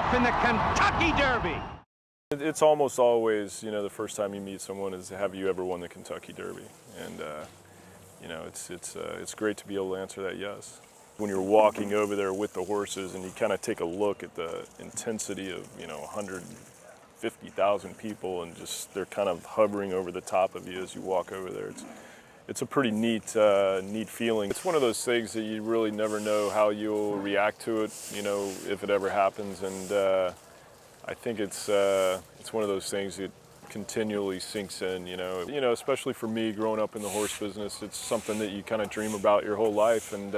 up in the Kentucky Derby. It's almost always, the first time you meet someone is, have you ever won the Kentucky Derby? And, it's great to be able to answer that yes. When you're walking over there with the horses and you kind of take a look at the intensity of, 150,000 people and just they're kind of hovering over the top of you as you walk over there. It's a pretty neat feeling. It's one of those things that you really never know how you'll react to it, if it ever happens. And I think it's one of those things that continually sinks in, especially for me growing up in the horse business. It's something that you kind of dream about your whole life, and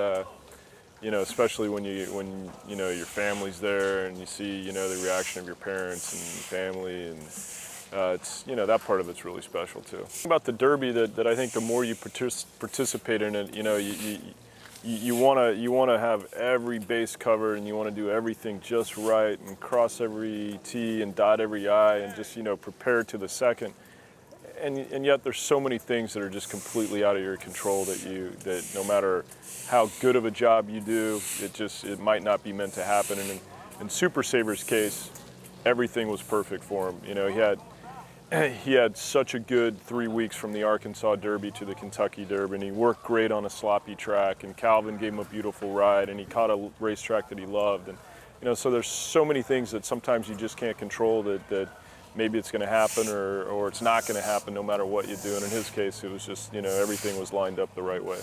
especially when your family's there and you see the reaction of your parents and family, and it's that part of it's really special too. About the Derby, that I think the more you participate in it, you want to have every base covered, and you want to do everything just right and cross every T and dot every I and just prepare to the second. And yet there's so many things that are just completely out of your control that no matter how good of a job you do, it might not be meant to happen. And in Super Saber's case, everything was perfect for him. He had such a good 3 weeks from the Arkansas Derby to the Kentucky Derby, and he worked great on a sloppy track, and Calvin gave him a beautiful ride, and he caught a racetrack that he loved. And so there's so many things that sometimes you just can't control, that maybe it's going to happen or it's not going to happen no matter what you do. And in his case, it was just, everything was lined up the right way.